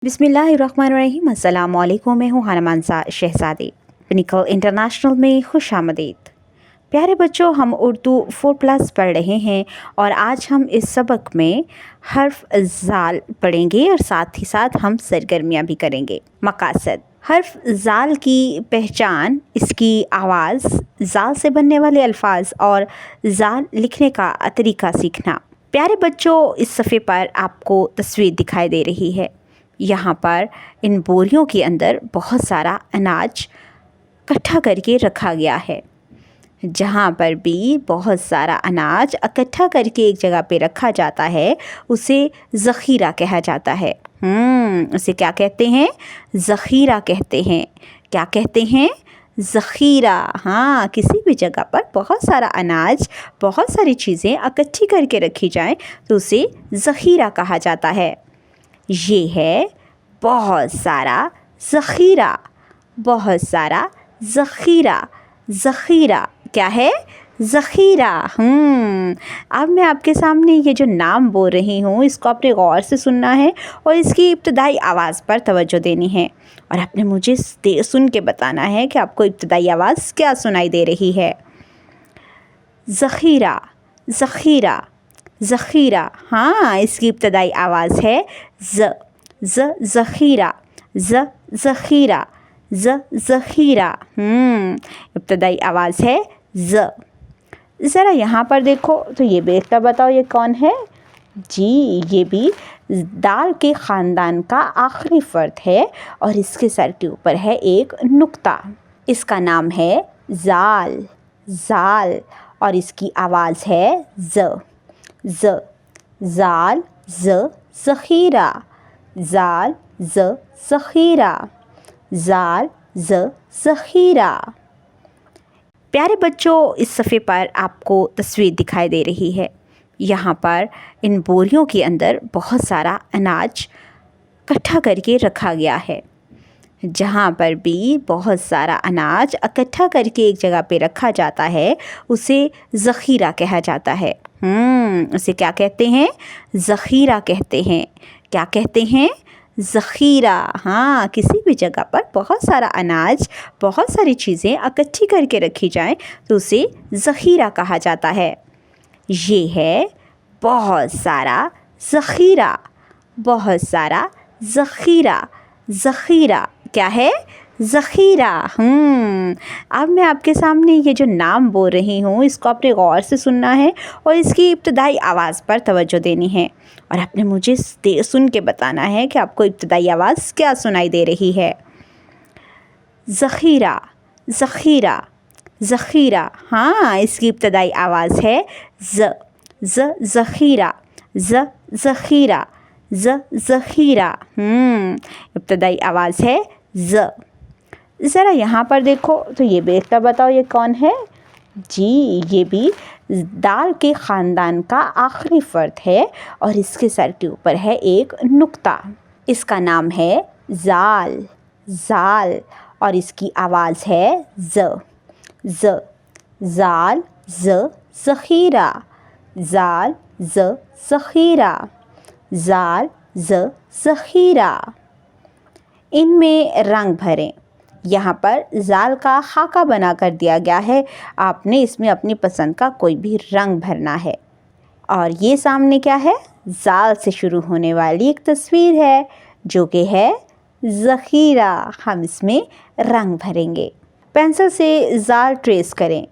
बिस्मिल्लाहिर्रहमानिर्रहीम। अस्सलाम वालेकुम। मैं हूँ हनमानसा शहज़ादी। पिनिकल इंटरनेशनल में खुश आमदीद। प्यारे बच्चों, हम उर्दू 4+ पढ़ रहे हैं और आज हम इस सबक में हर्फ ज़ाल पढ़ेंगे और साथ ही साथ हम सरगर्मियाँ भी करेंगे। मकासद हर्फ ज़ाल की पहचान, इसकी आवाज़, ज़ाल से बनने वाले अल्फाज और ज़ाल लिखने का तरीका सीखना। प्यारे बच्चों, इस सफ़े पर आपको तस्वीर दिखाई दे रही है। यहाँ पर इन बोरियों के अंदर बहुत सारा अनाज इकट्ठा करके रखा गया है। जहाँ पर भी बहुत सारा अनाज इकट्ठा करके एक जगह पे रखा जाता है उसे ज़ख़ीरा कहा जाता है। उसे क्या कहते हैं? ज़ख़ीरा कहते हैं। क्या कहते हैं? ज़ख़ीरा। हाँ, किसी भी जगह पर बहुत सारा अनाज, बहुत सारी चीज़ें इकट्ठी करके रखी जाएं तो उसे ज़ख़ीरा कहा जाता है। ये है बहुत सारा ज़ख़ीरा, बहुत सारा ज़ख़ीरा। ज़ख़ीरा क्या है? ज़ख़ीरा। अब मैं आपके सामने ये जो नाम बोल रही हूँ इसको आपने गौर से सुनना है और इसकी इब्तदाई आवाज़ पर तवज्जो देनी है और आपने मुझे सुन के बताना है कि आपको इब्तदाई आवाज़ क्या सुनाई दे रही है। ज़ख़ीरा, ज़ख़ीरा, ज़ख़ीरा। हाँ, इसकी इब्तदाई आवाज़ है ज़ख़ीरा, ज़ख़ीरा, ज़ख़ीरा। इब्तदाई आवाज़ है ज़। ज़रा यहाँ पर देखो तो ये बेटा बताओ ये कौन है? जी, ये भी दाल के ख़ानदान का आखिरी फ़र्द है और इसके सर के ऊपर है एक नुक्ता। इसका नाम है ज़ाल, ज़ाल, और इसकी आवाज़ है ज़, ज़ाल, ज़ख़ीरा, ज़ाल, ज़ख़ीरा, ज़ाल, ज़ख़ीरा। प्यारे बच्चों, इस सफ़े पर आपको तस्वीर दिखाई दे रही है। यहाँ पर इन बोरियों के अंदर बहुत सारा अनाज इकट्ठा करके रखा गया है। जहाँ पर भी बहुत सारा अनाज इकट्ठा करके एक जगह पे रखा जाता है उसे ज़ख़ीरा कहा जाता है। उसे क्या कहते हैं? ज़ख़ीरा कहते हैं। क्या कहते हैं? ज़ख़ीरा। हाँ, किसी भी जगह पर बहुत सारा अनाज, बहुत सारी चीज़ें इकट्ठी करके रखी जाएं तो उसे ज़ख़ीरा कहा जाता है। ये है बहुत सारा ज़ख़ीरा, बहुत सारा ज़ख़ीरा। ज़ख़ीरा क्या है? ज़ख़ीरा। अब मैं आपके सामने ये जो नाम बोल रही हूँ इसको आपने गौर से सुनना है और इसकी इब्तदाई आवाज़ पर तवज्जो देनी है और आपने मुझे सुन के बताना है कि आपको इब्तदाई आवाज़ क्या सुनाई दे रही है। ज़ख़ीरा, ज़ख़ीरा, ज़ख़ीरा। हाँ, इसकी इब्तदाई आवाज़ है ज़ख़ीरा, ज़ख़ीरा, ज़ख़ीरा। इब्तदाई आवाज़ है ज़। ज़रा यहाँ पर देखो तो ये बेटा बताओ ये कौन है? जी, ये भी दाल के ख़ानदान का आखिरी फ़र्द है और इसके सर के ऊपर है एक नुक्ता। इसका नाम है ज़ाल, ज़ाल, और इसकी आवाज़ है ज़ाल, ज़ख़ीरा, ज़ाल, ज़ख़ीरा, ज़ाल, ज़ख़ीरा। इनमें रंग भरें। यहाँ पर ज़ाल का खाका बना कर दिया गया है। आपने इसमें अपनी पसंद का कोई भी रंग भरना है। और ये सामने क्या है? ज़ाल से शुरू होने वाली एक तस्वीर है जो कि है ज़ख़ीरा। हम इसमें रंग भरेंगे। पेंसिल से ज़ाल ट्रेस करें।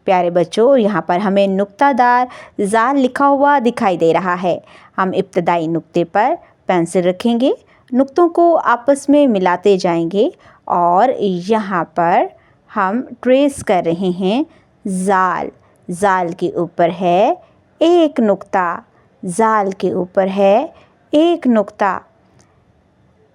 प्यारे बच्चों, यहाँ पर हमें नुक्तादार ज़ाल लिखा हुआ दिखाई दे रहा है। हम इब्तदाई नुक्ते पर पेंसिल रखेंगे, नुक्तों को आपस में मिलाते जाएंगे और यहाँ पर हम ट्रेस कर रहे हैं ज़ाल। ज़ाल के ऊपर है एक नुक्ता, ज़ाल के ऊपर है एक नुक्ता।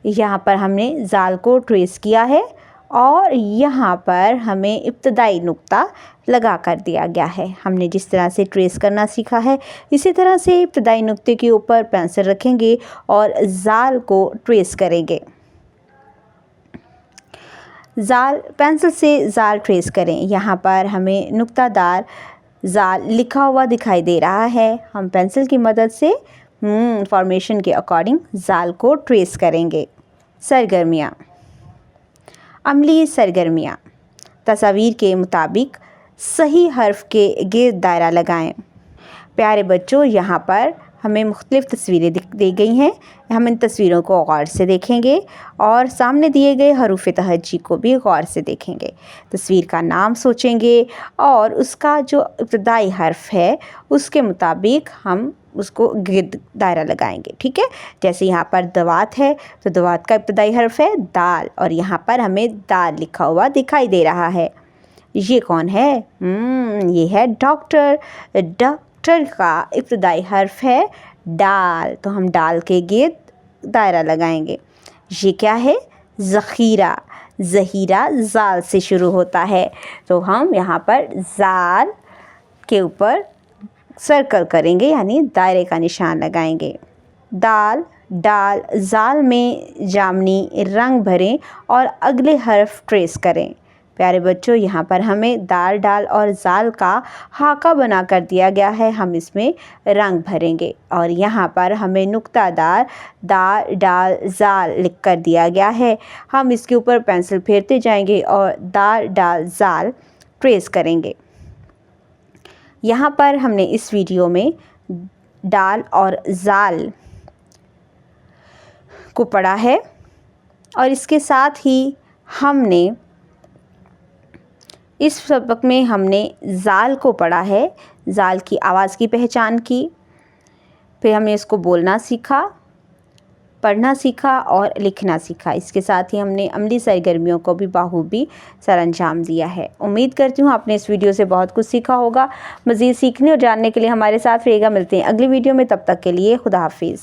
यहाँ पर हमने ज़ाल को ट्रेस किया है और यहाँ पर हमें इब्तदाई नुक्ता लगा कर दिया गया है। हमने जिस तरह से ट्रेस करना सीखा है इसी तरह से इब्तदाई नुक्ते के ऊपर पेंसिल रखेंगे और ज़ाल को ट्रेस करेंगे। ज़ाल, पेंसिल से ज़ाल ट्रेस करें। यहाँ पर हमें नुक्तादार ज़ाल लिखा हुआ दिखाई दे रहा है। हम पेंसिल की मदद से फॉर्मेशन के अकॉर्डिंग जाल को ट्रेस करेंगे। सरगर्मियाँ। अमली सरगर्मियाँ। तस्वीर के मुताबिक सही हर्फ के गिर्द दायरा लगाएं। प्यारे बच्चों, यहाँ पर हमें मुख्तलिफ़ तस्वीरें दी गई हैं। हम इन तस्वीरों को गौर से देखेंगे और सामने दिए गए हरूफ तहज्जी को भी गौर से देखेंगे। तस्वीर का नाम सोचेंगे और उसका जो इब्तदाई हर्फ है उसके मुताबिक हम उसको गिर्द दायरा लगाएंगे। ठीक है, जैसे यहाँ पर दवात है तो दवात का इब्तदाई हर्फ है दाल और यहाँ पर हमें दाल लिखा हुआ दिखाई दे रहा है। ये कौन है? ये है डॉक्टर। डॉक्टर का इब्तदाई हर्फ है डाल, तो हम डाल के गिर्द दायरा लगाएंगे। ये क्या है? ज़ख़ीरा। ज़हीरा ज़ाल से शुरू होता है, तो हम यहाँ पर ज़ाल के ऊपर सर्कल करेंगे, यानी दायरे का निशान लगाएंगे। दाल, डाल, ज़ाल में जामनी रंग भरें और अगले हर्फ ट्रेस करें। प्यारे बच्चों, यहाँ पर हमें दाल, डाल और ज़ाल का हाका बना कर दिया गया है। हम इसमें रंग भरेंगे और यहाँ पर हमें नुक्तादार दाल, डाल, ज़ाल लिख कर दिया गया है। हम इसके ऊपर पेंसिल फेरते जाएंगे और दाल, डाल, ज़ाल ट्रेस करेंगे। यहाँ पर हमने इस वीडियो में डाल और ज़ाल को पढ़ा है और इसके साथ ही हमने इस सबक में हमने ज़ाल को पढ़ा है, ज़ाल की आवाज़ की पहचान की, फिर हमने इसको बोलना सीखा, पढ़ना सीखा और लिखना सीखा। इसके साथ ही हमने अमली सरगर्मियों को भी बाखूबी सरअंजाम दिया है। उम्मीद करती हूँ आपने इस वीडियो से बहुत कुछ सीखा होगा। मज़ीद सीखने और जानने के लिए हमारे साथ रहिएगा। मिलते हैं अगली वीडियो में, तब तक के लिए खुदा हाफिज़।